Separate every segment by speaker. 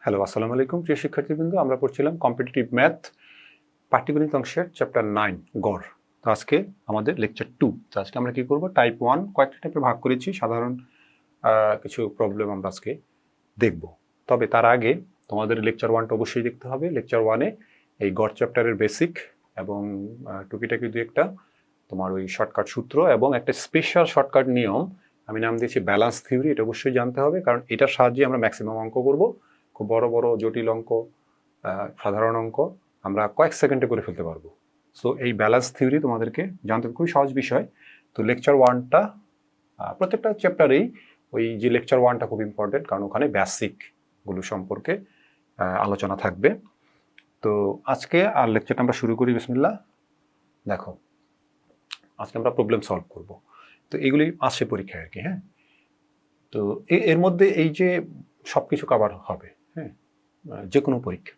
Speaker 1: Hello, আসসালামু আলাইকুম প্রিয় শিক্ষার্থীবৃন্দ। আমরা পড়ছিলাম কম্পিটিটিভ ম্যাথ পাটিগণিত অংশের চ্যাপ্টার 9 গড়। তো আজকে আমাদের লেকচার 2। তো আজকে আমরা কি করব, টাইপ 1 কয়েকটা টাইপে ভাগ করেছি, সাধারণ কিছু প্রবলেম আমরা আজকে দেখব। তবে তার আগে তোমাদের লেকচার 1টা অবশ্যই দেখতে হবে। লেকচার 1-এ এই গড় চ্যাপ্টারের বেসিক এবং টুকিটাকি দু একটা তোমার ওই শর্টকাট সূত্র এবং একটা স্পেশাল শর্টকাট নিয়ম আমি নাম দিয়েছি ব্যালেন্স থিওরি। এটা অবশ্যই জানতে হবে, কারণ এটার সাহায্যে আমরা ম্যাক্সিমাম অঙ্ক করব। খুব বড় বড় জটিল অঙ্ক, সাধারণ অঙ্ক আমরা কয়েক সেকেন্ডে করে ফেলতে পারবো। সো এই ব্যালেন্স থিওরি তোমাদেরকে জানতে খুবই সহজ বিষয়। তো লেকচার 1টা প্রত্যেকটা চ্যাপ্টারেই ওই যে লেকচার 1টা খুব ইম্পর্টেন্ট, কারণ ওখানে বেসিকগুলো সম্পর্কে আলোচনা থাকবে। তো আজকে আর লেকচারটা আমরা শুরু করি। বিসমিল্লাহ। দেখো, আজকে আমরা প্রবলেম সলভ করব। তো এগুলি আসে পরীক্ষায় আর কি। হ্যাঁ, তো এর মধ্যে এই যে সব কিছু কভার হবে, হ্যাঁ, যে কোনো পরীক্ষা।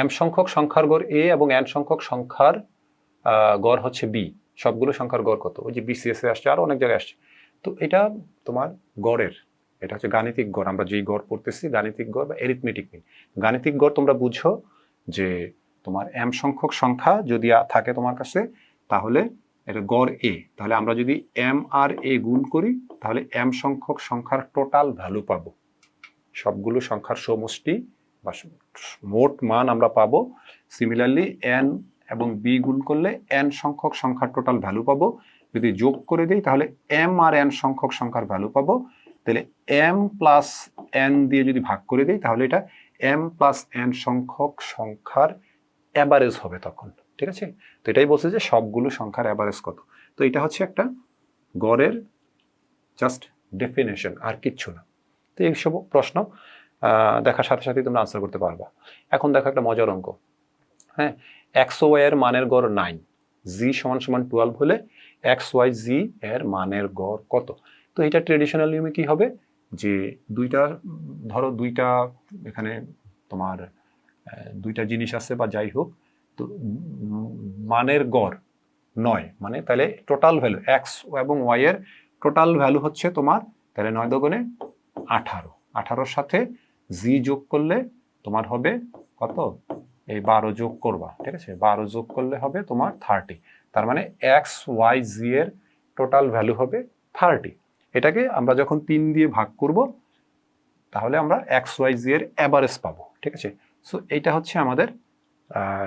Speaker 1: এম সংখ্যক সংখ্যার গড় এ এবং এন সংখ্যক সংখ্যার গড় হচ্ছে বি। সবগুলো সংখ্যার গড় কত? ওই যে বিসিএস এ আসছে, আরো অনেক জায়গায় আসছে। তো এটা তোমার গড়ের, এটা হচ্ছে গাণিতিক গড়। আমরা যেই গড় পড়তেছি গাণিতিক গড় বা এরিথমেটিক মিন। গাণিতিক গড় তোমরা বুঝো যে তোমার এম সংখ্যক সংখ্যা যদি থাকে তোমার কাছে, তাহলে এটা গড় এ। তাহলে আমরা যদি এম আর এ গুণ করি, তাহলে এম সংখ্যক সংখ্যার টোটাল ভ্যালু পাবো। সবগুলো সংখ্যার সমষ্টি বা মোট মান আমরা পাবো। সিমিলারলি এন এবং বি গুণ করলে এন সংখ্যক সংখ্যার টোটাল ভ্যালু পাবো। যদি যোগ করে দিই তাহলে এম আর এন সংখ্যক সংখ্যার ভ্যালু পাবো। তাহলে এম প্লাস এন দিয়ে যদি ভাগ করে দিই, তাহলে এটা এম প্লাস এন সংখ্যক সংখ্যার অ্যাভারেজ হবে তখন। ঠিক আছে? তো এটাই বলছে যে সবগুলো সংখ্যার অ্যাভারেজ কত। তো এটা হচ্ছে একটা গড়ের জাস্ট ডেফিনেশন, আর কিচ্ছু না। তো এইসব প্রশ্ন দেখার সাথে সাথে তোমরা আনসার করতে পারবা। এখন দেখো একটা মজার অঙ্ক। হ্যাঁ, এক্স ওয়াই এর মানের গড় 9, জি সমান সমান 12 হলে এক্স ওয়াই জি এর মানের গড় কত? তো এটা ট্রেডিশনাল নিয়মে কি হবে, যে দুইটা, ধরো দুইটা এখানে তোমার দুইটা জিনিস আছে বা যাই হোক, তো মানের গড় 9, মানে তাহলে টোটাল ভ্যালু এক্স এবং ওয়াই এর টোটাল ভ্যালু হচ্ছে তোমার, তাহলে 9 দোগুণে 18, 18-র সাথে জি যোগ করলে তোমার হবে কত? এই 12 যোগ করবা। ঠিক আছে, 12 যোগ করলে হবে তোমার 30। তার মানে এক্স ওয়াই জি এর টোটাল ভ্যালু হবে 30। এটাকে আমরা যখন 3 দিয়ে ভাগ করব, তাহলে আমরা এক্স ওয়াই জি এর অ্যাভারেজ পাবো। ঠিক আছে, সো এইটা হচ্ছে আমাদের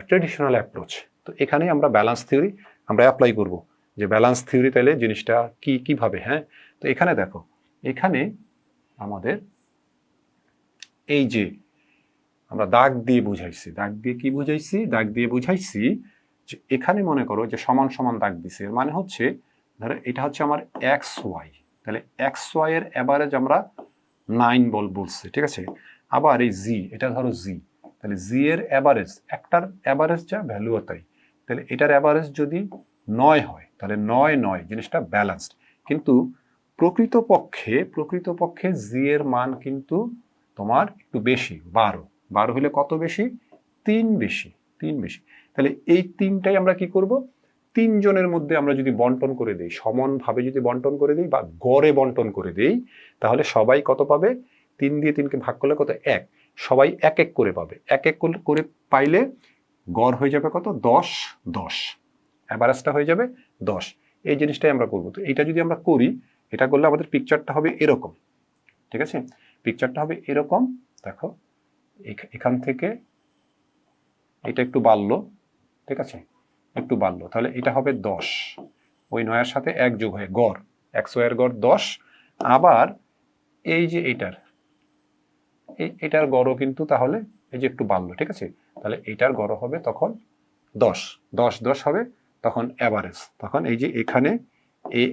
Speaker 1: ট্রেডিশনাল অ্যাপ্রোচ। তো এখানেই আমরা ব্যালেন্স থিওরি আমরা অ্যাপ্লাই করব, যে ব্যালেন্স থিওরি তাইলে জিনিসটা কিভাবে। হ্যাঁ, তো এখানে দেখো, এখানে আমাদের এই যে আমরা দাগ দিয়ে বুঝাইছি, দাগ দিয়ে কি বুঝাইছি? দাগ দিয়ে বুঝাইছি যে এখানে মনে করো যে সমান সমান দাগ দিছে, এর মানে হচ্ছে ধরো এটা হচ্ছে আমার এক্স ওয়াই, তাহলে এক্স ওয়াই এর অ্যাভারেজ আমরা 9 বলছি। ঠিক আছে, আবার এই জি, এটা ধরো জি, তাহলে জি এর অ্যাভারেজ, একটার অ্যাভারেজ যা ভ্যালু তাই, তাহলে এটার অ্যাভারেজ যদি 9 হয়, তাহলে 9 জিনিসটা ব্যালেন্সড। কিন্তু প্রকৃতপক্ষে জি এর মান কিন্তু তোমার একটু বেশি, 12 হলে কত বেশি? 3 বেশি, 3 বেশি। তাহলে এই 3টাই আমরা কি করব, 3 জনের মধ্যে আমরা যদি বন্টন করে দেই, সমানভাবে যদি বন্টন করে দেই বা গড়ে বন্টন করে দেই, তাহলে সবাই কত পাবে? 3 দিয়ে 3কে ভাগ করলে কত? 1। সবাই এক এক করে পাবে, এক এক করে পাইলে গড় হয়ে যাবে কত? 10, 10, অ্যাভারেজটা হয়ে যাবে 10। এই জিনিসটাই আমরা করবো। তো এটা যদি আমরা করি, এটা করলে আমাদের পিকচারটা হবে এরকম। ঠিক আছে, পিকচারটা হবে এরকম। দেখো, এখান থেকে এটা একটু বাড়লো, ঠিক আছে, একটু বাড়লো, তাহলে এটা হবে 10, ওই 9-এর সাথে 1 যোগ হয়ে গড়, এক্স ওয়াই এর গড় 10। আবার এই যে এটার গড়ও কিন্তু তাহলে এই যে একটু বাড়লো। ঠিক আছে, তাহলে এটার গড় হবে তখন 10, 10 হবে তখন অ্যাভারেজ। তখন এই যে এখানে এই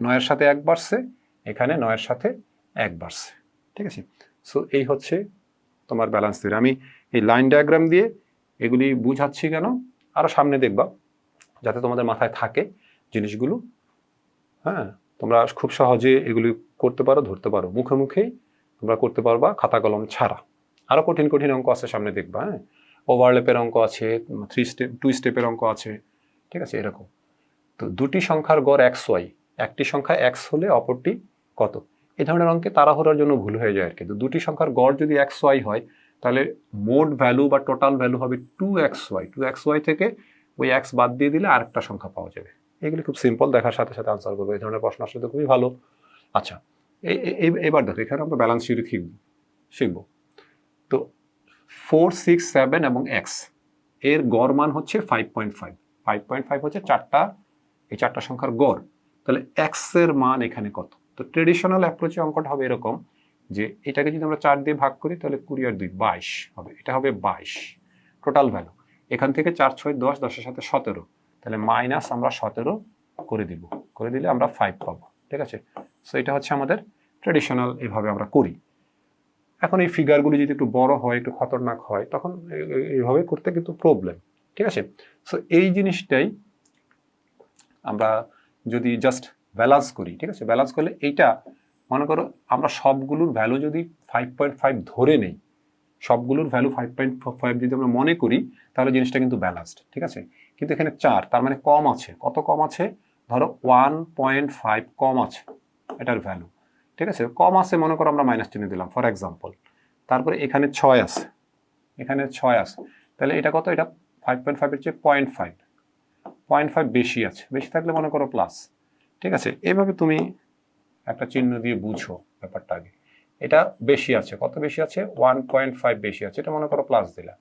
Speaker 1: 9-এর সাথে 1 বাড়ছে, এখানে 9-এর সাথে 1 বাড়ছে। ঠিক আছে, সো এই হচ্ছে তোমার ব্যালেন্স থিওরি। আমি এই লাইন ডায়াগ্রাম দিয়ে এগুলি বুঝাচ্ছি কেন, আরো সামনে দেখবা, যাতে তোমাদের মাথায় থাকে জিনিসগুলো। হ্যাঁ, তোমরা খুব সহজে এগুলি করতে পারো, ধরতে পারো, মুখে মুখেই তোমরা করতে পারবা, খাতা কলম ছাড়া। আরো কঠিন কঠিন অঙ্ক আছে সামনে, দেখবা। হ্যাঁ, ওভারল্যাপের অঙ্ক আছে, 2 স্টেপের অঙ্ক আছে। ঠিক আছে, এরকম। তো দুটি সংখ্যার গড় এক্স ওয়াই, একটি সংখ্যা এক্স হলে অপরটি কত? এই ধরনের অঙ্কে তাড়াহুড়োর জন্য ভুল হয়ে যায় আর কি। তো দুটি সংখ্যার গড় যদি এক্স ওয়াই হয়, তাহলে মোড ভ্যালু বা টোটাল ভ্যালু হবে 2xy। 2xy থেকে ওই এক্স বাদ দিয়ে দিলে আরেকটা সংখ্যা পাওয়া যাবে। এগুলি খুব সিম্পল, দেখার সাথে সাথে আনসার করবো। এই ধরনের প্রশ্ন আসলে তো খুবই ভালো। আচ্ছা, এবার দেখো এখানে আমরা ব্যালেন্স থিওরি শিখবো। তো 4, 6, 7 এবং এক্স এর গড় মান হচ্ছে 5.5। 5.5 হচ্ছে এই চারটা সংখ্যার গড়। তাহলে এক্স এর মান এখানে কত? তো ট্রেডিশনাল অ্যাপ্রোচে অঙ্কটা হবে এরকম যে এটাকে যদি আমরা 4 দিয়ে ভাগ করি তাহলে 20 আর 2 22 হবে। এটা হবে 22 টোটাল ভ্যালু। এখান থেকে 4, 6, 10, 10-এর সাথে 17, তাহলে মাইনাস আমরা 17 করে দিব। করে দিলে আমরা 5 পাবো। ঠিক আছে, সো এটা হচ্ছে আমাদের ট্রেডিশনাল, এইভাবে আমরা করি। এখন এই ফিগারগুলি যদি একটু বড় হয়, একটু খতরনাক হয়, তখন এইভাবে করতে কিন্তু প্রবলেম। ঠিক আছে, সো এই জিনিসটাই আমরা যদি জাস্ট ব্যালেন্স করি, ঠিক আছে, ব্যালেন্স করলে এইটা মনে করো আমরা সবগুলোর ভ্যালু যদি 5.5 ধরে নেই, সবগুলোর ভ্যালু 5.5 যদি আমরা মনে করি, তাহলে জিনিসটা কিন্তু ব্যালেন্সড। ঠিক আছে, কিন্তু এখানে 4, তার মানে কম আছে। কত কম আছে? ধরো 1.5 কম আছে এটার ভ্যালু। ঠিক আছে, কম আছে মনে করো আমরা মাইনাস চিহ্ন দিলাম ফর এক্সাম্পল। তারপরে এখানে 6 আছে, এখানে 6 আছে, তাহলে এটা কত? এটা 5.5 এর চেয়ে 0.5 বেশি আছে। বেশি থাকলে মনে করো প্লাস। ঠিক আছে, এইভাবে তুমি একটা চিহ্ন দিয়ে বুঝো ব্যাপারটা আগে। এটা বেশি আছে, কত বেশি আছে? 1.5 বেশি আছে, এটা মনে করো প্লাস দিলা।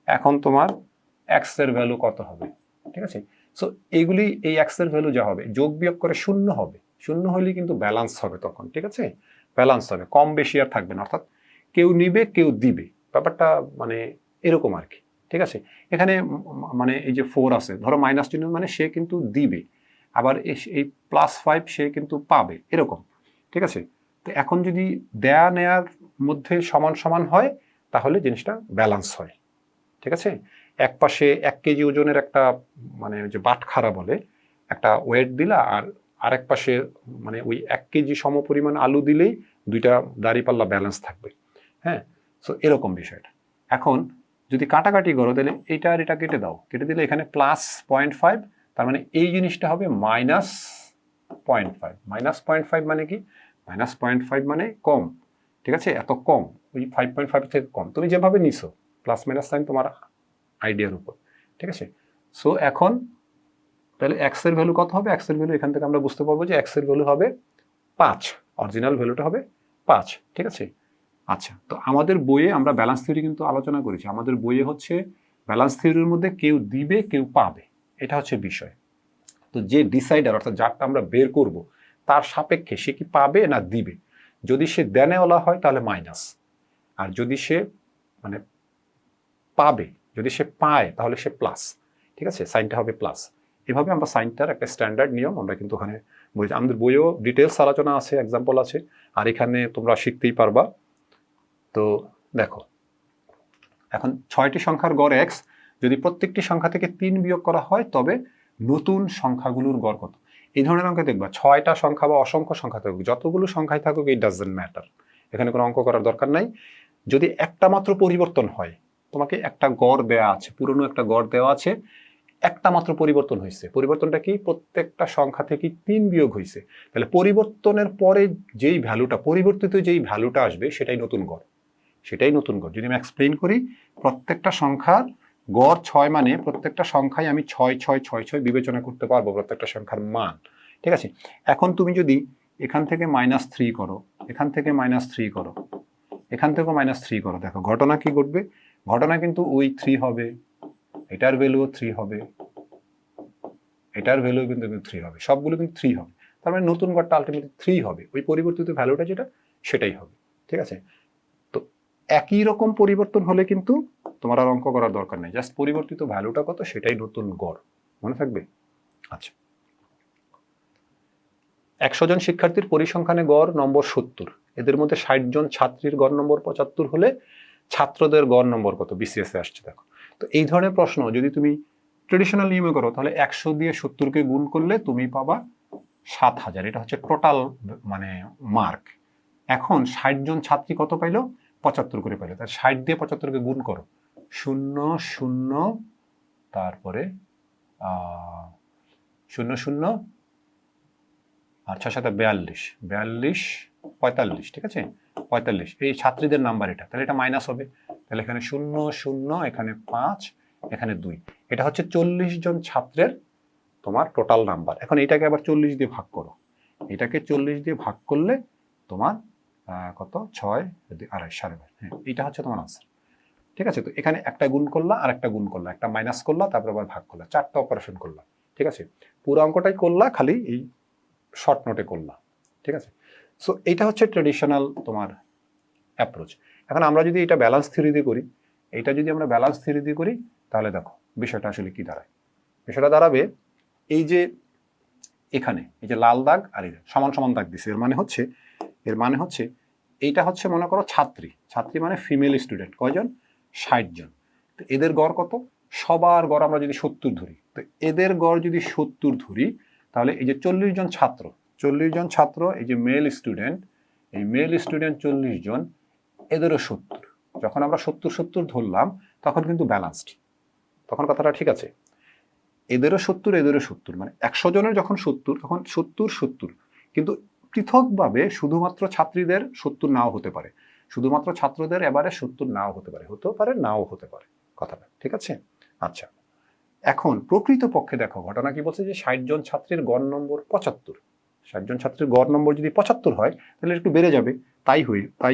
Speaker 1: এখন তোমার এক্স এর ভ্যালু কত হবে? ঠিক আছে, সো এইগুলি, এই এক্স এর ভ্যালু যা হবে যোগ বিয়োগ করে 0 হবে। 0 হলে কিন্তু ব্যালেন্স হবে তখন। ঠিক আছে, ব্যালেন্স হবে, কম বেশি আর থাকবে না, অর্থাৎ কেউ নিবে কেউ দিবে, ব্যাপারটা মানে এরকম আর কি। ঠিক আছে, এখানে মানে এই যে 4 আছে, ধরো মাইনাস চিহ্ন মানে সে কিন্তু দিবে, আবার এই +5 সে কিন্তু পাবে, এরকম। ঠিক আছে, তো এখন যদি দেয়া নেয়ার মধ্যে সমান সমান হয় তাহলে জিনিসটা ব্যালেন্স হয়। ঠিক আছে, এক পাশে 1 কেজি ওজনের একটা মানে যে বাটখারা বলে একটা ওয়েট দিলা, আর আরেক পাশে মানে ওই 1 কেজি সমপরিমাণ আলু দিলেই দুইটা দাঁড়িপাল্লা ব্যালেন্স থাকবে। হ্যাঁ, সো এরকম বিষয়টা। এখন যদি কাটাকাটি করো তাহলে এটা আর এটা কেটে দাও, কেটে দিলে এখানে +0.5, তার মানে এই জিনিসটা হবে -0.5। -0.5 মানে কি? -0.5 মানে কম। ঠিক আছে, এত কম, ওই 5.5 থেকে কম। তুমি যেভাবে নিছো প্লাস মাইনাস সাইন তোমার আইডিয়ার উপর। ঠিক আছে, সো এখন তাহলে এক্স এর ভ্যালু কত হবে? এক্স এর ভ্যালু এখান থেকে আমরা বুঝতে পারবো যে এক্স এর ভ্যালু হবে 5। অরিজিনাল ভ্যালুটা হবে 5। ঠিক আছে, আচ্ছা, তো আমাদের বইয়ে আমরা ব্যালেন্স থিওরি কিন্তু আলোচনা করেছি। আমাদের বইয়ে হচ্ছে ব্যালেন্স থিওরির মধ্যে কেউ দিবে কেউ পাবে, এটা হচ্ছে বিষয়। তো যে ডিসাইডার, অর্থাৎ যারটা আমরা বের করব, তার সাপেক্ষে সে কি পাবে না দিবে। যদি সে দেনেওয়ালা হয় তাহলে মাইনাস, আর যদি সে মানে পাবে, যদি সে পায় তাহলে সে প্লাস। ঠিক আছে, সাইনটা হবে প্লাস। এভাবে আমরা সাইনটার একটা স্ট্যান্ডার্ড নিয়ম আমরা কিন্তু ওখানে বলছি। আমাদের বইয়েও ডিটেলস আলোচনা আছে, এক্সাম্পল আছে, আর এখানে তোমরা শিখতেই পারবা। তো দেখো, এখন 6টি সংখ্যার গড় এক্স, যদি প্রত্যেকটি সংখ্যা থেকে 3 বিয়োগ করা হয় তবে নতুন সংখ্যাগুলোর গড় কত? এই ধরনের অঙ্কে দেখবা 6টা সংখ্যা বা অসংখ্য সংখ্যা থাকুক, যতগুলো সংখ্যায় থাকুক, ইট ডাজন্ট ম্যাটার, এখানে কোনো অঙ্ক করার দরকার নাই। যদি একটা মাত্র পরিবর্তন হয়, তোমাকে একটা গড় দেওয়া আছে, পুরনো একটা গড় দেওয়া আছে, একটা মাত্র পরিবর্তন হয়েছে, পরিবর্তনটা কি? প্রত্যেকটা সংখ্যা থেকে 3 বিয়োগ হয়েছে, তাহলে পরিবর্তনের পরে যেই ভ্যালুটা, পরিবর্তিত যেই ভ্যালুটা আসবে সেটাই নতুন গড়, সেটাই নতুন গড়। যদি আমি এক্সপ্লেইন করি, প্রত্যেকটা সংখ্যার গড় 6 মানে প্রত্যেকটা সংখ্যায় আমি 6, 6, 6, 6 বিবেচনা করতে পারবো প্রত্যেকটা সংখ্যার মান। ঠিক আছে, এখন তুমি যদি এখান থেকে -3 করো, এখান থেকে -3 করো, এখান থেকেও -3 করো, দেখো ঘটনা কি ঘটবে? ঘটনা কিন্তু ওই 3 হবে, এটার ভ্যালুও 3 হবে, এটার ভ্যালু কিন্তু 3 হবে, সবগুলো কিন্তু 3 হবে। তার মানে নতুন গড়টা আলটিমেটলি 3 হবে, ওই পরিবর্তিত ভ্যালুটা যেটা সেটাই হবে। ঠিক আছে, তো একই রকম পরিবর্তন হলে কিন্তু তোমার আর অঙ্ক করার দরকার নেই, জাস্ট পরিবর্তিত ভ্যালুটা কত সেটাই নতুন গড়, মনে থাকবে। আচ্ছা, 100 জন শিক্ষার্থীর পরিসংখ্যানে গড় নম্বর 70, এদের মধ্যে 60 জন ছাত্রীর গড় নম্বর 75 হলে ছাত্রদের গড় নম্বর কত? বিসিএস এ আসছে, দেখো। তো এই ধরনের প্রশ্ন যদি তুমি ট্রেডিশনাল নিয়মে করো তাহলে 100 দিয়ে 70কে গুণ করলে তুমি পাবা 7000, এটা হচ্ছে টোটাল মানে মার্ক। এখন 60 জন ছাত্রী কত পাইলো? 75 করে পাইলো, তাহলে 60 দিয়ে 75কে গুণ করো, 0 0 তারপরে 0 0 আর 6 7 42 42 45, ঠিক আছে, 45 এই ছাত্রীদের নাম্বার এটা, তাহলে এটা মাইনাস হবে, তাহলে এখানে 0 0, এখানে 5, এখানে 2, এটা হচ্ছে 40 জন ছাত্রের তোমার টোটাল নাম্বার। এখন এটাকে আবার 40 দিয়ে ভাগ করো, এটাকে 40 দিয়ে ভাগ করলে তোমার কত 6 2.5 2.5, হ্যাঁ এটা হচ্ছে তোমার আনসার। ঠিক আছে, তো এখানে একটা গুণ করলা আর একটা গুণ করলা, একটা মাইনাস করলা, তারপর আবার ভাগ করলা, 4টা অপারেশন করলা। ঠিক আছে, পুরো অঙ্কটাই করলা, খালি এই শর্ট নোটে করলা। ঠিক আছে, সো এইটা হচ্ছে ট্রেডিশনাল তোমার অ্যাপ্রোচ। এখন আমরা যদি এটা ব্যালেন্স থিওরি দিয়ে করি, এইটা যদি আমরা ব্যালেন্স থিওরি দিয়ে করি, তাহলে দেখো বিষয়টা আসলে কি দাঁড়ায়। বিষয়টা দাঁড়াবে এই যে এখানে এই যে লাল দাগ আর এই সমান সমান দাগ দিছে, এর মানে হচ্ছে এইটা হচ্ছে মনে করো ছাত্রী, ছাত্রী মানে ফিমেল স্টুডেন্ট কয়জন, 60 জন। তো এদের গড় কত, সবার গড় আমরা যদি 70 ধরি, তো এদের গড় যদি 70 ধরি, তাহলে এই যে 40 জন ছাত্র, 40 জন ছাত্র, এই যে মেল স্টুডেন্ট, এই মেল স্টুডেন্ট 40 জন, এদেরও 70। যখন আমরা 70 70 ধরলাম তখন কিন্তু ব্যালেন্সড, তখন কথাটা ঠিক আছে। এদেরও 70 এদেরও 70, মানে 100 জনের যখন 70 তখন 70 70, কিন্তু পৃথকভাবে শুধুমাত্র ছাত্রীদের 70 নাও হতে পারে, শুধুমাত্র ছাত্রদের এবারে 70 নাও হতে পারে, হতেও পারে নাও হতে পারে, কথাটা ঠিক আছে। আচ্ছা, এখন প্রকৃতপক্ষে দেখো ঘটনা কি বলছে যে 60 জন ছাত্রীর গড় নম্বর 75, 60 জন ছাত্রীর গড় নম্বর যদি 75 হয় তাহলে একটু বেড়ে যাবে, তাই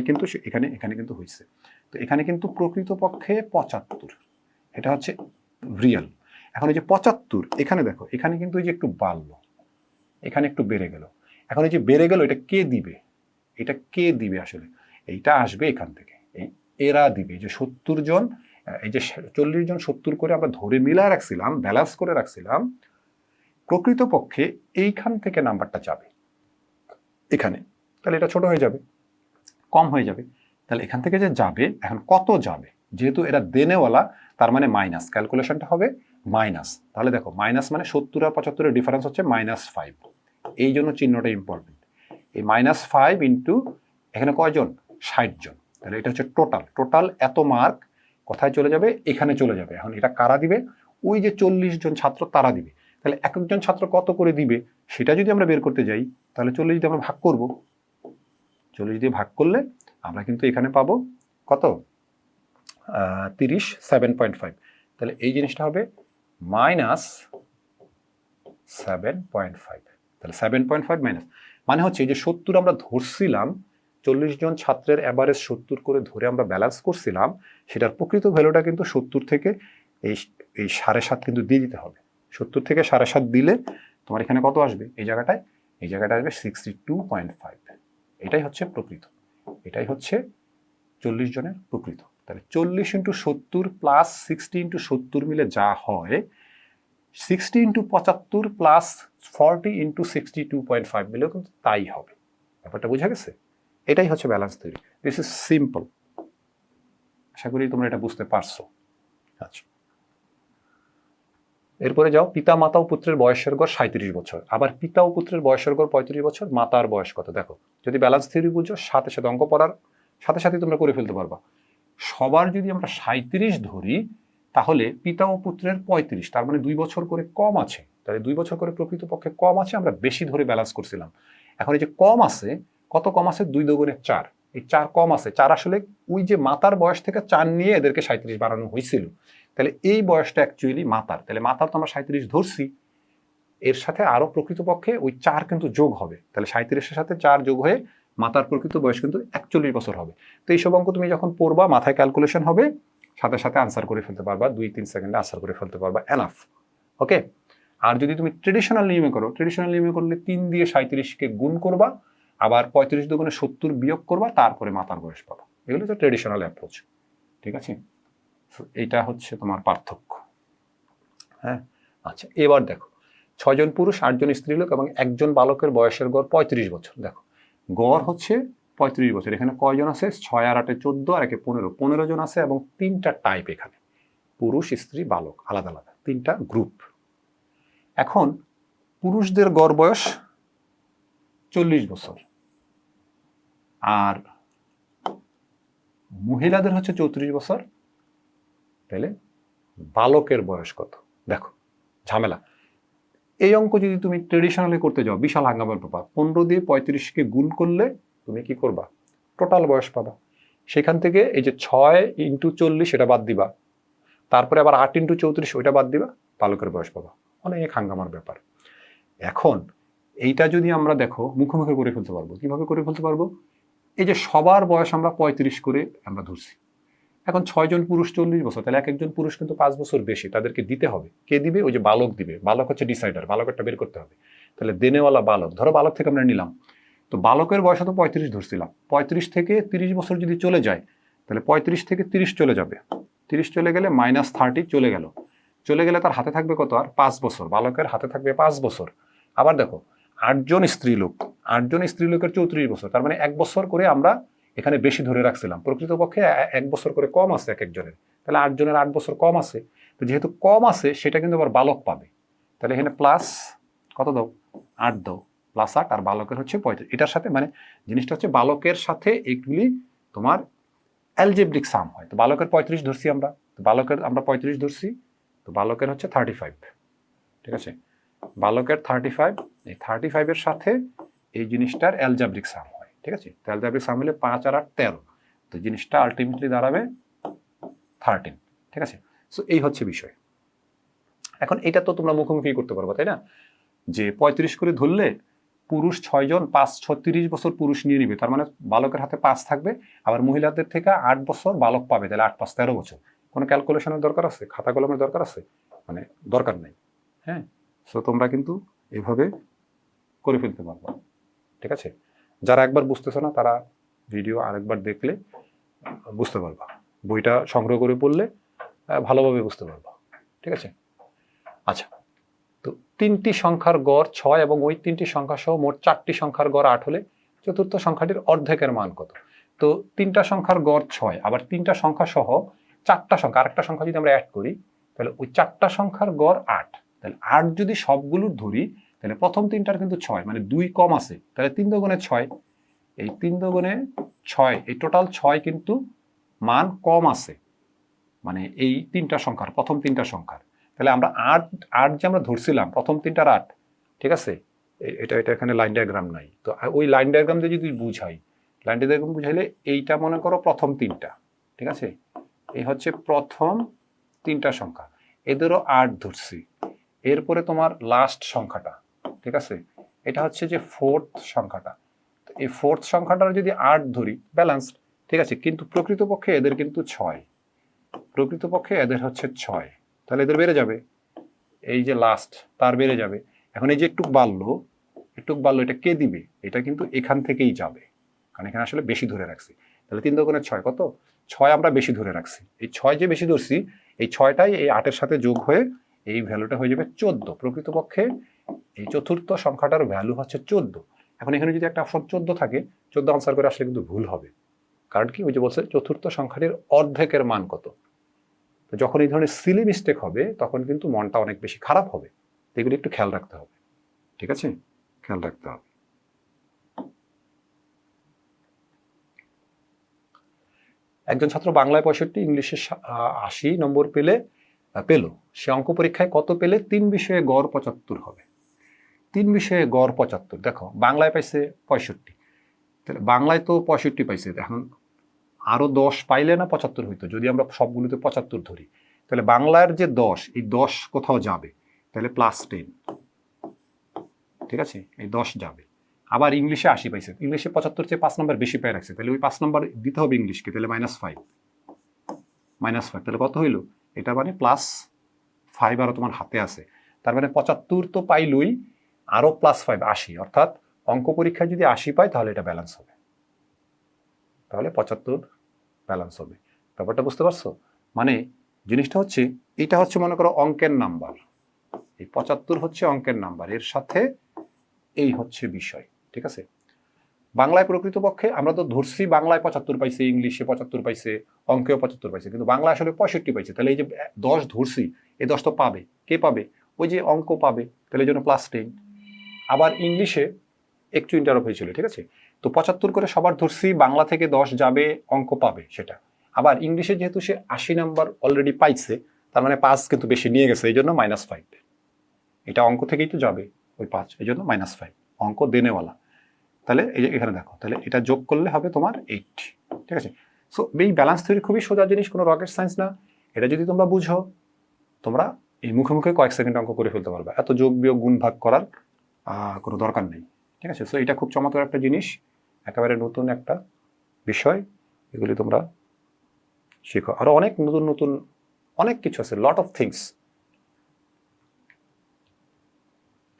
Speaker 1: কিন্তু এখানে কিন্তু হয়েছে। তো এখানে কিন্তু প্রকৃতপক্ষে 75, এটা হচ্ছে রিয়েল। এখন এই যে 75, এখানে দেখো এখানে কিন্তু এই যে একটু বাড়লো, এখানে একটু বেড়ে গেল। এখন এই যে বেড়ে গেল, এটা কে দিবে, এটা কে দিবে আসলে, এইটা আসবে এখান থেকে, এরা দিবে যে 70 জন, এই যে 40 জন 70 করে আমরা ধরে মিলায় রাখছিলাম, ব্যালেন্স করে রাখছিলাম, প্রকৃতপক্ষে এইখান থেকে নাম্বারটা যাবে এখানে, তাহলে এটা ছোট হয়ে যাবে, কম হয়ে যাবে। তাহলে এখান থেকে যে যাবে, এখন কত যাবে, যেহেতু এরা দেনেওয়ালা, তার মানে মাইনাস, ক্যালকুলেশনটা হবে মাইনাস। তাহলে দেখো মাইনাস মানে 70 আর 75-এর ডিফারেন্স হচ্ছে -5, এই জন্য চিহ্নটা ইম্পর্টেন্ট। এই -5 ইন্টু এখানে কয়জন, 60 জন, তাহলে এটা হচ্ছে টোটাল এত মার্ক কোথায় চলে যাবে, এখানে চলে যাবে। এখন এটা কারা দিবে, ওই যে 40 জন ছাত্র তারা দিবে। তাহলে এক একজন ছাত্র কত করে দিবে সেটা যদি আমরা বের করতে যাই, তাহলে 40 দিয়ে আমরা ভাগ করব, 40 দিয়ে ভাগ করলে আমরা কিন্তু এখানে পাবো কত, 30, 7.5। তাহলে এই জিনিসটা হবে -7.5। তাহলে 7.5 মাইনাস মানে হচ্ছে এই যে 70 আমরা ধরছিলাম, 40 জন ছাত্রের অ্যাভারেজ 70 করে ধরে আমরা ব্যালেন্স করছিলাম, সেটার প্রকৃত ভ্যালুটা কিন্তু 70 থেকে এই 7.5 কিন্তু দিয়ে দিতে হবে। 70 থেকে 7.5 দিলে তোমার এখানে কত আসবে, এই জায়গাটায় আসবে 62.5। এটাই হচ্ছে প্রকৃত, এটাই হচ্ছে 40 জনের প্রকৃত। তাহলে 40 × 70 প্লাস 60 × 70 মিলে যা হয়, 60 × 75 প্লাস 40 × 62.5 মিলেও কিন্তু তাই হবে। ব্যাপারটা বোঝা গেছে? এটাই হচ্ছে balance theory. This is simple, আশা করি তোমরা এটা বুঝতে পারছো। আচ্ছা, এরপরে যাও, পিতা মাতা ও পুত্রের বয়সের গড় 37 বছর। আবার পিতা ও পুত্রের বয়সের গড় 35 বছর, মাতার বয়স কত। দেখো যদি ব্যালেন্স থিওরি বুঝো, সাথে সাথে অঙ্ক পড়ার সাথে সাথে তোমরা করে ফেলতে পারবা। সবার যদি আমরা 37 ধরি, তাহলে পিতা ও পুত্রের 35, তার মানে 2 বছর করে কম আছে। তাহলে 2 বছর করে প্রকৃতপক্ষে কম আছে, আমরা বেশি ধরে ব্যালেন্স করছিলাম। এখন এই যে কম আছে, কত কম আছে, 2 × 4, এই 4 কম আছে। 4 আসলে ওই যে মাতার বয়স থেকে 4 নিয়ে এদেরকে 37 বানানো হয়েছিল। তাহলে এই বয়সটা অ্যাকচুয়ালি মাতার, তাহলে মাতার তো আমরা 37 ধরছি, এর সাথে আরো প্রকৃতপক্ষে ওই 4 কিন্তু যোগ হবে। তাহলে 37-এর সাথে 4 যোগ হয়ে মাতার প্রকৃত বয়স কিন্তু 41 বছর হবে। তো এইসব অঙ্ক তুমি যখন পড়বা, মাথায় ক্যালকুলেশন হবে, সাথে সাথে আনসার করে ফেলতে পারবা, 2-3 সেকেন্ডে আনসার করে ফেলতে পারবা, এনাফ। ওকে। আর যদি তুমি ট্রেডিশনাল নিয়মে করো, ট্রেডিশনাল নিয়মে করলে 3 দিয়ে 37-কে গুণ করবা, আবার 35 দুগুণে 70 বিয়োগ করবা, তারপরে মাতার বয়স পাবা। এগুলো তো ট্রেডিশনাল অ্যাপ্রোচ। ঠিক আছে, এইটা হচ্ছে তোমার পার্থক্য। হ্যাঁ, আচ্ছা, এবার দেখো 6 জন পুরুষ, 8 জন স্ত্রীলোক এবং 1 জন বালকের বয়সের গড় 35 বছর। দেখো গড় হচ্ছে 35 বছর। এখানে কয়জন আছে, 6 আর 8-এ 14 আর 1-এ 15 জন আছে, এবং 3টা টাইপ, এখানে পুরুষ স্ত্রী বালক আলাদা আলাদা 3টা গ্রুপ। এখন পুরুষদের গড় বয়স 40 বছর, আর মহিলাদের হচ্ছে 34 বছর। তাহলে বালকের বয়স কত, দেখো ঝামেলা। এই অঙ্ক যদি তুমি ট্রেডিশনালি করতে যাও, বিশাল হাঙ্গামার পাবা। 15 দিয়ে 35-কে গুণ করলে তুমি কি করবা, টোটাল বয়স পাবা। সেখান থেকে এই যে 6 × 40 এটা বাদ দিবা, তারপরে আবার 8 × 34 ওইটা বাদ দিবা, বালকের বয়স পাবা। অনেক হাঙ্গামার ব্যাপার। এখন এইটা যদি আমরা দেখো মুখোমুখি করে ফেলতে পারবো। কিভাবে করে ফেলতে পারবো? এই যে সবার বয়স আমরা 35 করে আমরা ধরছি। এখন 6 জন পুরুষ 40 বছর, তাহলে এক একজন পুরুষ কিন্তু 5 বছর বেশি, তাদেরকে দিতে হবে। কে দিবে? ওই যে বালক দিবে। বালক হচ্ছে ডিসাইডার, বালকেরটা বের করতে হবে। তাহলে দেনেওয়ালা বালক, ধরো বালক থেকে আমরা নিলাম, তো বালকের বয়স তো 35 ধরছিলাম। 35 থেকে 30 বছর যদি চলে যায়, তাহলে 35 থেকে 30 চলে যাবে। 30 চলে গেলে -30 চলে গেল। চলে গেলে তার হাতে থাকবে কত? আর 5 বছর। বালকের হাতে থাকবে 5 বছর। আবার দেখো 8 জন স্ত্রীলোক, 8 জন স্ত্রীলোকের 34 বছর, তার মানে 1 বছর করে আমরা এখানে বেশি ধরে রাখছিলাম। প্রকৃতপক্ষে 1 বছর করে কম আছে এক একজনের, তাহলে 8 জনের 8 বছর কম আছে। তো যেহেতু কম আছে সেটা কিন্তু আবার বালক পাবে। তাহলে এখানে প্লাস কত দাও? 8 দাও, +8, আর বালকের হচ্ছে 35। এটার সাথে মানে জিনিসটা হচ্ছে বালকের সাথে এগুলি তোমার অ্যালজেব্রিক সাম হয়। তো বালকের 35 ধরছি আমরা, তো বালকের আমরা 35 ধরছি, তো বালকের হচ্ছে 35। ঠিক আছে, বালকের 35, এই 35 এর সাথে এই জিনিসটার অ্যালজেব্রিক সাম হয়। ঠিক আছে, তো অ্যালজেব্রিক সাম হলে 5 আর 8 13, তো জিনিসটা আলটিমেটলি দাঁড়াবে 13। ঠিক আছে, সো এই হচ্ছে বিষয়। এখন এটা তো তোমরা মুখোমুখি করতে পারবো, তাই না? যে 35 করে ধরলে পুরুষ 6 জন, 5 36 বছর পুরুষ নিয়ে নিবে, তার মানে বালকের হাতে 5 থাকবে, আবার মহিলাদের থেকে 8 বছর বালক পাবে, তাহলে 8 5 13 বছর। কোনো ক্যালকুলেশনের দরকার আছে? খাতা কলমের দরকার আছে? মানে দরকার নেই। হ্যাঁ, সো তোমরা কিন্তু এভাবে করে ফেলতে পারবা। ঠিক আছে, যারা একবার বুঝতেছো না তারা ভিডিও আরেকবার দেখলে বুঝতে পারবা, বইটা সংগ্রহ করে পড়লে ভালোভাবে বুঝতে পারবা। ঠিক আছে, আচ্ছা, তো 3টি সংখ্যার গড় 6 এবং ওই 3টি সংখ্যা সহ মোট 4টি সংখ্যার গড় 8 হলে চতুর্থ সংখ্যাটির অর্ধেকের মান কত? তো 3টা সংখ্যার গড় 6, আবার 3টা সংখ্যা সহ 4টা সংখ্যা, আরেকটা সংখ্যা যদি আমরা অ্যাড করি, তাহলে ওই 4টা সংখ্যার গড় 8। তাহলে 8 যদি সবগুলোর ধরি, তাহলে প্রথম 3টার কিন্তু 6, মানে 2 কম আছে, তাহলে 3 দুগুণে 6, এই 3 দুগুণে 6, এই টোটাল 6 কিন্তু মান কম আছে, মানে এই 3টা সংখ্যার, প্রথম 3টা সংখ্যার। তাহলে আমরা 8 যে আমরা ধরছিলাম প্রথম 3টার 8, ঠিক আছে, এটা এখানে লাইন ডায়াগ্রাম নাই, তো ওই লাইন ডায়াগ্রাম দিয়ে যদি বুঝাই, লাইন ডায়াগ্রাম বুঝাইলে এইটা মনে করো প্রথম 3টা, ঠিক আছে, এই হচ্ছে প্রথম 3টা সংখ্যা, এদেরও 8 ধরছি। এরপরে তোমার লাস্ট সংখ্যাটা, ঠিক আছে, এটা হচ্ছে যে 4th সংখ্যাটা, তো এই 4th সংখ্যাটার যদি 8 ধরি ব্যালেন্সড, ঠিক আছে, কিন্তু প্রকৃতপক্ষে এদের কিন্তু 6, প্রকৃতপক্ষে এদের হচ্ছে 6, তাহলে এদের বেড়ে যাবে, এই যে লাস্ট তার বেড়ে যাবে। এখন এই যে একটু বাড়লো, এটা কে দিবে? এটা কিন্তু এখান থেকেই যাবে, কারণ এখানে আসলে বেশি ধরে রাখছি। তাহলে 3 দুগুণে 6 কত? 6 আমরা বেশি ধরে রাখছি, এই 6 যে বেশি ধরছি, এই 6টাই এই 8-এর সাথে যোগ হয়ে এই ভ্যালুটা হয়ে যাবে 14। প্রকৃতপক্ষে এই চতুর্থ সংখ্যাটার ভ্যালু হচ্ছে 14। এখন এখানে যদি একটা অপশন 14 থাকে, 14 আনসার করে আসলে কিন্তু ভুল হবে, কারণ কি ওই যে বলছে চতুর্থ সংখ্যাটির অর্ধেকের মান কত। তো যখন এই ধরনের সিলি মিস্টেক হবে তখন কিন্তু মনটা অনেক বেশি খারাপ হবে, এগুলো একটু খেয়াল রাখতে হবে। ঠিক আছে, খেয়াল রাখতে হবে। একজন ছাত্র বাংলায় 65, ইংলিশে 80 নম্বর পেল, সে অঙ্ক পরীক্ষায় কত পেলে 3 বিষয়ে গড় 75 হবে? 3 বিষয়ে গড় 75, দেখো বাংলায় পাইছে 65, তাহলে বাংলায় তো 65 পাইছে, এখন আরো 10 পাইলে না 75 হইতো, যদি আমরা সবগুলোতে 75 ধরি, তাহলে বাংলার যে 10, এই 10 কোথাও যাবে, তাহলে +10, ঠিক আছে, এই 10 যাবে। আবার ইংলিশে 80 পাইছে, ইংলিশে 75 চেয়ে 5 নাম্বার বেশি পাই রাখছে, তাহলে ওই 5 নাম্বার দিতে হবে ইংলিশকে, তাহলে -5, তাহলে কত হইলো? এটা মানে +5 আরো তোমার হাতে আছে, তার মানে 75 তো পাইলই, আরো +5 80, অর্থাৎ অঙ্ক পরীক্ষায় যদি 80 পাই তাহলে এটা ব্যালেন্স হবে, তাহলে 75 ব্যালেন্স হবে। ব্যাপারটা বুঝতে পারছো? মানে জিনিসটা হচ্ছে, এটা হচ্ছে মনে করো অঙ্কের নাম্বার, এই 75 হচ্ছে অঙ্কের নাম্বার, এর সাথে এই হচ্ছে বিষয়। ঠিক আছে, বাংলায় প্রকৃতপক্ষে আমরা তো ধরছি বাংলায় 75 পাইছে, ইংলিশে 75 পাইছে, অঙ্কেও 75 পাইছে, কিন্তু বাংলা আসলে 65 পাইছে, তাহলে এই যে 10 ধরছি, এই 10 তো পাবে, কে পাবে? ওই যে অঙ্ক পাবে, তাহলে এই জন্য +10। আবার ইংলিশে একটু ইন্টারাপ্ট হয়েছিল, ঠিক আছে, তো 75 করে সবার ধরছি, বাংলা থেকে 10 যাবে, অঙ্ক পাবে সেটা। আবার ইংলিশে যেহেতু সে 80 নাম্বার অলরেডি পাইছে, তার মানে 5 কিন্তু বেশি নিয়ে গেছে, এই জন্য -5, এটা অঙ্ক থেকেই তো যাবে ওই 5, এই জন্য -5, অঙ্ক দেনেওয়ালা। তাহলে এই যে এখানে দেখো, তাহলে এটা যোগ করলে হবে তোমার 8, ঠিক আছে। সো এই ব্যালেন্স থিওরি খুবই সোজা জিনিস, কোনো রকেট সায়েন্স না। এটা যদি তোমরা বুঝো, তোমরা এই মুখে মুখে কয়েক সেকেন্ড অঙ্ক করে ফেলতে পারবে, এত যোগ বিয়োগ গুণ ভাগ করার কোনো দরকার নেই। ঠিক আছে, সো এটা খুব চমৎকার একটা জিনিস, একেবারে নতুন একটা বিষয়, এগুলি তোমরা শিখো। আরো অনেক নতুন নতুন অনেক কিছু আছে, লট অফ থিংস।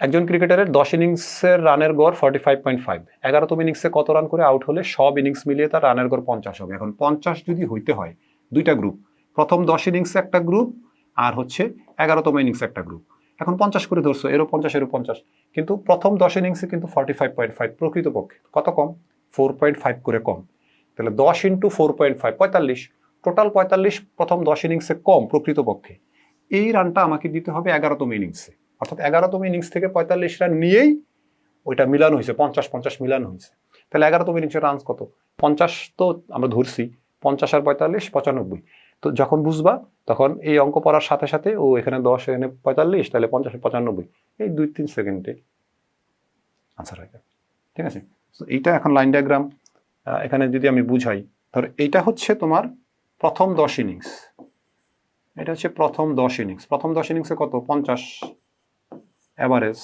Speaker 1: একজন ক্রিকেটারের 10 ইনিংসের রানের গড় 45.5, 11তম ইনিংসে কত রান করে আউট হলে সব ইনিংস মিলিয়ে তার রানের গড় 50 হবে। এখন 50 যদি হইতে হয়, দুইটা গ্রুপ, প্রথম 10 ইনিংসে একটা গ্রুপ আর হচ্ছে 11তম ইনিংসে একটা গ্রুপ। এখন 50 করে ধরছো, এরও 50 এরও 50, কিন্তু প্রথম 10 ইনিংসে কিন্তু 45.5, প্রকৃতপক্ষে কত কম, 4.5 করে কম। তাহলে 10 ইন্টু 4.5, 45, টোটাল 45 প্রথম 10 ইনিংসে কম প্রকৃতপক্ষে। এই রানটা আমাকে দিতে হবে 11তম ইনিংসে, অর্থাৎ 11তম ইনিংস থেকে 45 রান নিয়েই ওইটা মিলানো হয়েছে, 50-50 মিলানো হয়েছে। তাহলে 11তম ইনিংসের রান কত, 50 তো আমরা ধরছি, 50 আর 45 95। তো যখন বুঝবা তখন এই অঙ্ক পড়ার সাথে সাথে ও এখানে 10 এখানে 45, তাহলে 50 95, এই 2-3 সেকেন্ডে আনসার হয়ে যাবে। ঠিক আছে, তো এইটা এখন লাইন ডায়াগ্রাম এখানে যদি আমি বুঝাই, ধরো এইটা হচ্ছে তোমার প্রথম 10 ইনিংস, এটা হচ্ছে প্রথম 10 ইনিংস, প্রথম 10 ইনিংসে কত 50 এভারেজ,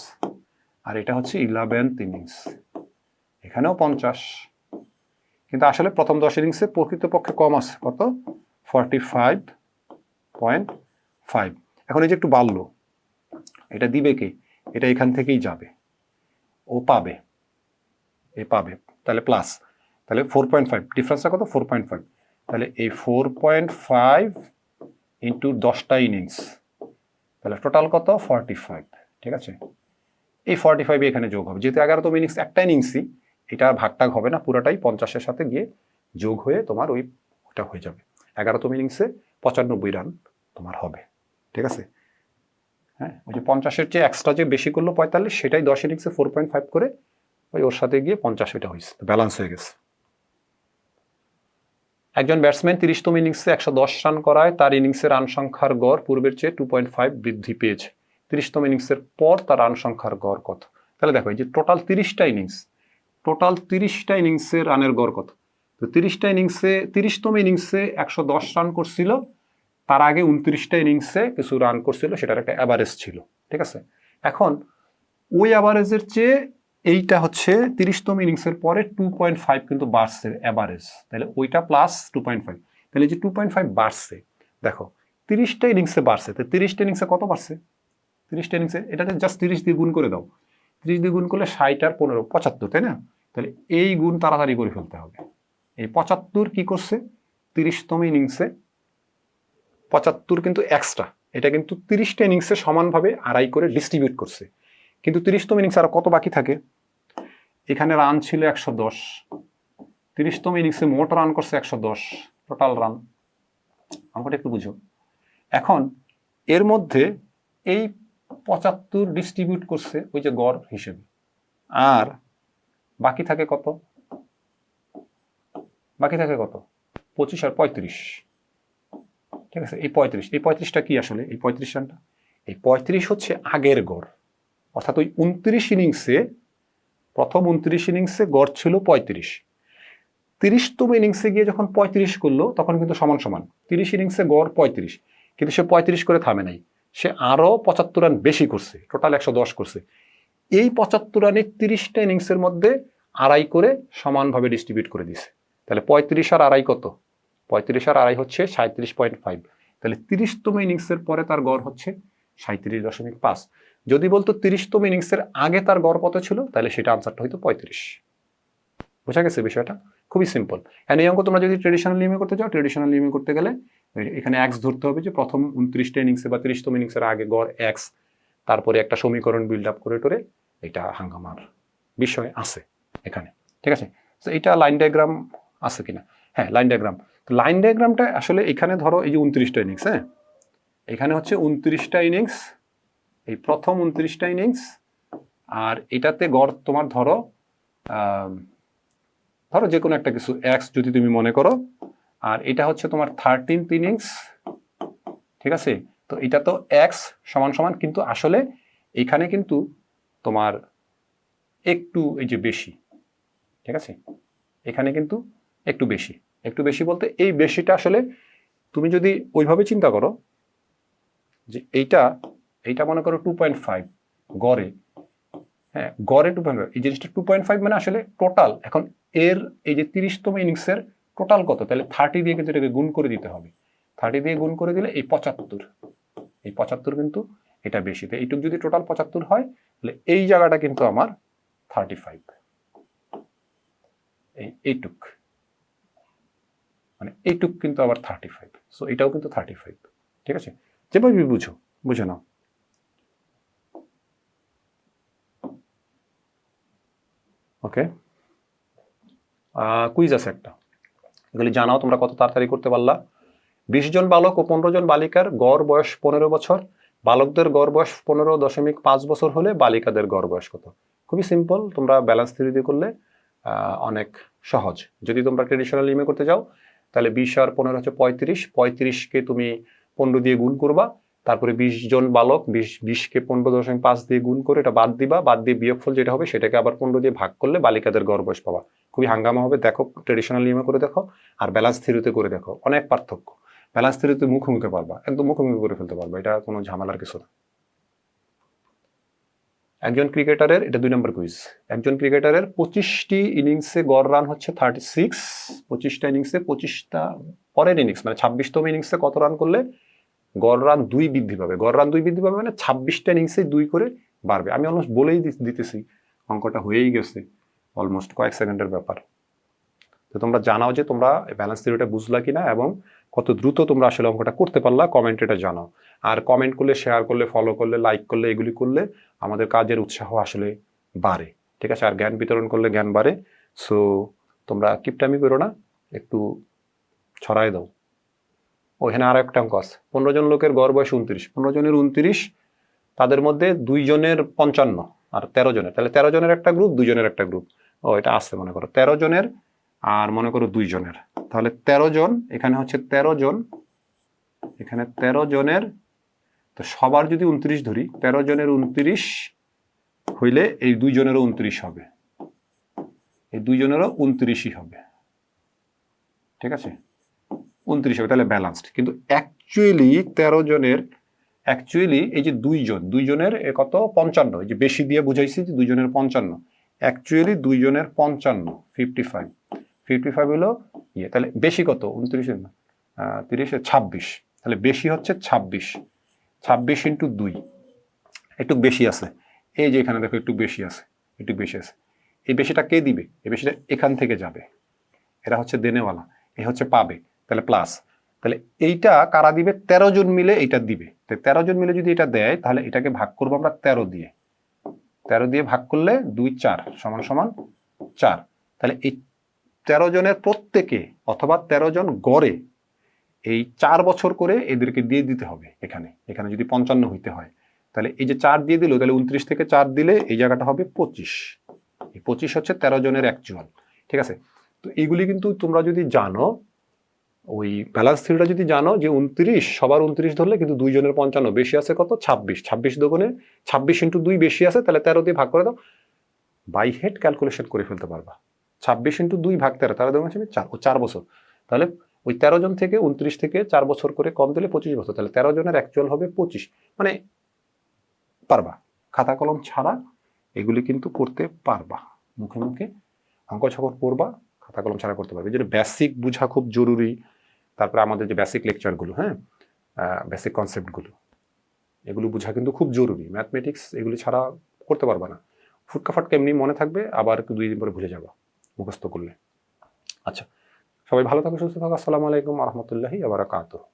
Speaker 1: আর এটা হচ্ছে 11th ইনিংস, এখানেও 50, কিন্তু আসলে প্রথম 10 ইনিংসে প্রকৃতপক্ষে কম আছে কত, 45.5। এখন এই যে একটু বাড়লো, এটা দিবে কে, এটা এখান থেকেই যাবে, ও পাবে, এ পাবে, তাহলে প্লাস, তাহলে 4.5, ডিফারেন্সটা কত 4.5, তাহলে এই 4.5 ইন্টু 10টা ইনিংস, তাহলে টোটাল কত 45। ঠিক আছে, এই 45 এখানে যোগ হবে, যেহেতু 11তম ইনিংস একটা ইনিংসই, এটা ভাগটাগ হবে না, পুরোটাই 50-এর সাথে গিয়ে যোগ হয়ে তোমার ওটা হয়ে যাবে, 11তম ইনিংসে 95 রান তোমার হবে। ঠিক আছে, হ্যাঁ, ওই যে 50-এর চেয়ে এক্সট্রা যে বেশি করলো 45, সেটাই 10 ইনিংসে 4.5 করে ওর সাথে গিয়ে 50 এটা হয়েছে, ব্যালেন্স হয়ে গেছে। একজন ব্যাটসম্যান 30তম ইনিংসে 110 রান করায় তার ইনিংসের রান সংখ্যার গড় পূর্বের চেয়ে 2.5 বৃদ্ধি পেয়েছে। 30তম ইনিংসের পর তার রান সংখ্যার গড় কত? তাহলে দেখো, এই যে টোটাল 30টা ইনিংস, টোটাল 30টা ইনিংসে রানের গড় কত? তো 30টা ইনিংসে 30তম ইনিংসে 110 রান করছিল, তার আগে 29টা ইনিংসে কিছু রান করছিল, সেটার একটা অ্যাভারেজ ছিল। ঠিক আছে, এখন ওই অ্যাভারেজের চেয়ে এইটা হচ্ছে 30তম ইনিংসের পরে 2.5 কিন্তু বাড়ছে অ্যাভারেজ, তাহলে ওইটা প্লাস 2.5, তাহলে যে 2.5 বাড়ছে, দেখো 30টা ইনিংসে বাড়ছে, তো 30টা ইনিংসে কত বাড়ছে, 30টা ইনিংসে এটাতে জাস্ট 30 দিয়ে গুণ করে দাও, 30 দিয়ে গুণ করলে 60 আর 15 75, তাই না? তাহলে এই গুণ তাড়াতাড়ি করে ফেলতে হবে। এই 75 কি করছে 30তম ইনিংসে, 75 কিন্তু এক্সট্রা, এটা কিন্তু 30টা ইনিংসে সমানভাবে আড়াই করে ডিস্ট্রিবিউট করছে, কিন্তু 30তম ইনিংসে আর কত বাকি থাকে, এখানে রান ছিল 110, 30তম ইনিংসে মোট রান করছে 110, টোটাল রান, আমাকে একটু বুঝো। এখন এর মধ্যে এই 75 ডিস্ট্রিবিউট করছে ওই যে গড় হিসেবে, আর বাকি থাকে কত, বাকি থাকে কত 25 আর 35। ঠিক আছে, এই 35টা কি আসলে, এই 35 রানটা, এই 35 হচ্ছে আগের গড়, অর্থাৎ ওই 29 ইনিংসে, প্রথম 29 ইনিংসে গড় ছিল 35, 30তম ইনিংসে গিয়ে যখন 35 করলো তখন কিন্তু সমান সমান, 30 ইনিংসে গড় 35, কিন্তু সে 35 করে থামে নাই, সে আরো 75 রান বেশি করছে, টোটাল 110 করছে। এই 75 রানে 30টা ইনিংসের মধ্যে আড়াই করে সমানভাবে ডিস্ট্রিবিউট করে দিছে, তাহলে 35 আর আড়াই কত, 35 আর আড়াই হচ্ছে 37.5, তাহলে 30তম ইনিংসের পরে তার গড় হচ্ছে 37.5। যদি বলতো 30তম ইনিংসের আগে তার গড় কত ছিল, তাহলে সেটা আনসারটা হয়তো 35। বোঝা গেছে বিষয়টা, খুবই সিম্পল। এন্ড এই অঙ্ক তোমরা যদি ট্রেডিশনাল নিয়মে করতে চাও, ট্রেডিশনাল নিয়মে করতে গেলে এখানে এক্স ধরতে হবে, যে প্রথম 29টা ইনিংসে বা 30তম ইনিংসের আগে গড় এক্স, তারপরে একটা সমীকরণ বিল্ড আপ করে টোরে, এটা হাঙ্গামার বিষয় আছে এখানে। ঠিক আছে, তো এটা লাইন ডায়াগ্রাম আছে কিনা, হ্যাঁ লাইন ডায়াগ্রাম। লাইন ডায়াগ্রামটা আসলে এখানে ধরো এই যে 29টা ইনিংস, হ্যাঁ এখানে হচ্ছে 29টা ইনিংস, এই প্রথম 29টা ইনিংস, আর এটাতে গড় তোমার ধরো ধরো যে কোনো একটা কিছু এক্স যদি তুমি মনে করো, আর এটা হচ্ছে তোমার 13th ইনিংস। ঠিক আছে, তো এটা তো এক্স সমান সমান, কিন্তু আসলে এখানে কিন্তু তোমার একটু এই যে বেশি, ঠিক আছে এখানে কিন্তু একটু বেশি, একটু বেশি বলতে এই বেশিটা আসলে তুমি যদি ওইভাবে চিন্তা করো যে এইটা মনে করো 2.5 গড়ে, হ্যাঁ গড়ে 2.5, এই জিনিসটা 2.5 মানে আসলে টোটাল। এখন এর এই যে 30তম ইনিংসের টোটাল কত, তাহলে 30 দিয়ে কিন্তু এটাকে গুণ করে দিতে হবে। 30 দিয়ে গুণ করে দিলে এই 75 কিন্তু এটা বেশি। তো এইটুক যদি টোটাল 75 হয় তাহলে এই জায়গাটা কিন্তু আমার 35, এইটুক মানে এইটুক কিন্তু আবার 35। সো এটাও কিন্তু 35। ঠিক আছে, যেভাবে বুঝে নাও। ওকে, কুইজ আছে একটা, এগুলি জানাও তোমরা কত তাড়াতাড়ি করতে পারলা। 20 জন বালক ও 15 জন বালিকার গড় বয়স 15 বছর, বালকদের গড় বয়স 15.5 বছর হলে বালিকাদের গড় বয়স কত? খুবই সিম্পল, তোমরা ব্যালেন্স থিওরি দিয়ে করলে অনেক সহজ। যদি তোমরা ট্রেডিশনাল নিয়মে করতে যাও তাহলে 20 আর 15 হচ্ছে 35, 35কে তুমি 15 দিয়ে গুণ করবা, তারপরে 20 জন বালক 20কে 15.5 দিয়ে গুণ করে এটা বাদ দিবা, বাদ দিয়ে বিয়োগফল যেটা হবে সেটাকে আবার 15 দিয়ে ভাগ করলে বালিকাদের গড় বয়স পাবা। খুবই হাঙ্গামা হবে, দেখো ট্রেডিশনাল নিয়মে করে দেখো আর ব্যালেন্স থিওরিতে করে দেখো, অনেক পার্থক্য। ব্যালেন্স থিওরিতে মুখোমুখি পারবা, একদম মুখোমুখি করে ফেলতে পারবা, এটা কোনো ঝামেলার কিছু না। একজন ক্রিকেটারের, এটা 2 নম্বর কুইজ, একজন ক্রিকেটারের 25টি ইনিংসে গড় রান হচ্ছে 36, 25টা ইনিংসে 25টা পরের ইনিংস মানে 26তম ইনিংসে কত রান করলে গড় রান 2 বৃদ্ধি পাবে? গড় রান 2 বৃদ্ধি পাবে মানে 26টা ইনিংসে 2 করে বাড়বে। আমি অলমোস্ট বলেই দিতেছি, অঙ্কটা হয়েই গেছে, অলমোস্ট কয়েক সেকেন্ডের ব্যাপার। তো তোমরা জানাও যে তোমরা ব্যালেন্স থিওরিটা বুঝলা কিনা এবং কত দ্রুত তোমরা আসলে অঙ্কটা করতে পারলা, কমেন্টে এটা জানাও। আর কমেন্ট করলে, শেয়ার করলে, ফলো করলে, লাইক করলে, এগুলি করলে আমাদের কাজের উৎসাহ আসলে বাড়ে। ঠিক আছে, আর জ্ঞান বিতরণ করলে জ্ঞান বাড়ে। সো তোমরা কিপটামি করো না, একটু ছড়াই দাও। ওখানে আর একটা অঙ্ক আছে, 15 জন লোকের গড় বয়স 29, 15 জনের 29, তাদের মধ্যে 2 জনের 55 আর 13 জনের, তাহলে 13 জনের একটা গ্রুপ, 2 জনের একটা গ্রুপ। ও এটা আছে মনে করো 13 জনের আর মনে করো 2 জনের, তাহলে 13 জন, এখানে হচ্ছে 13 জন, এখানে 13 জনের, তো সবার যদি 29 ধরি, 13 জনের 29 হইলে এই 2 জনেরও 29 হবে, এই 2 জনেরও 29ই হবে। ঠিক আছে, 29 হবে, তাহলে ব্যালান্সড। কিন্তু অ্যাকচুয়ালি 13 জনের, অ্যাকচুয়ালি এই যে 2 জনের কত 55, এই যে বেশি দিয়ে বুঝাইছি যে 2 জনের 55, অ্যাকচুয়ালি 2 জনের 55, 55 হলো ইয়ে, তাহলে বেশি কত 29, 30, 26, তাহলে বেশি হচ্ছে 26 ইন্টু 2, একটু বেশি আছে, এই যে এখানে দেখো একটু বেশি আছে, এই বেশিটা কে দিবে? এই বেশিটা এখান থেকে যাবে, এরা হচ্ছে দেনেওয়ালা, এ হচ্ছে পাবে, তাহলে প্লাস। তাহলে এইটা কারা দিবে? 13 জন মিলে এইটা দিবে। 13 জন মিলে যদি এটা দেয় তাহলে এটাকে ভাগ করবো আমরা 13 দিয়ে, 13 দিয়ে ভাগ করলে 2 4 সমান সমান 4। তাহলে এই 13 জনের প্রত্যেকে অথবা 13 জন গড়ে এই 4 বছর করে এদেরকে দিয়ে দিতে হবে। এখানে যদি 55 হইতে হয় তাহলে এই যে 4 দিয়ে দিল, তাহলে 29 থেকে 4 দিলে এই জায়গাটা হবে 25, এই 25 হচ্ছে 13 জনের অ্যাকচুয়াল। ঠিক আছে, তো এইগুলি কিন্তু তোমরা যদি জানো, ওই ব্যালেন্স থিওরিটা যদি জানো যে 29 সবার 29 ধরলে কিন্তু 2 জনের 55, বেশি আছে কত 26 দোকানে 26 ইন্টু 2 বেশি আছে, তাহলে 13 দিয়ে ভাগ করে দাও, বাই হেড ক্যালকুলেশন করে ফেলতে পারবা। 26 ইন্টু 2 ভাগ 13, তাহলে দেখো 4 বছর, তাহলে ওই 13 জন থেকে 29 থেকে 4 বছর করে কম দিলে 25 বছর, তাহলে 13 জনের অ্যাকচুয়াল হবে 25। মানে পারবা, খাতা কলম ছাড়া এগুলি কিন্তু করতে পারবা, মুখে মুখে অঙ্ক যখন পড়বা খাতা কলম ছাড়া করতে পারবে। এই জন্য বেসিক বোঝা খুব জরুরি। তারপরে আমাদের যে বেসিক লেকচারগুলো, হ্যাঁ বেসিক কনসেপ্টগুলো, এগুলো বোঝা কিন্তু খুব জরুরি। ম্যাথমেটিক্স এগুলি ছাড়া করতে পারবা না, ফুটকা ফাটকা এমনি মনে থাকবে, আবার 2 দিন পরে ভুলে যাবা মুখস্থ করলে। আচ্ছা, সবাই ভালো থাকো, সুস্থ থাকো, আসসালামু আলাইকুম ওয়া রাহমাতুল্লাহি ওয়া বারাকাতুহু।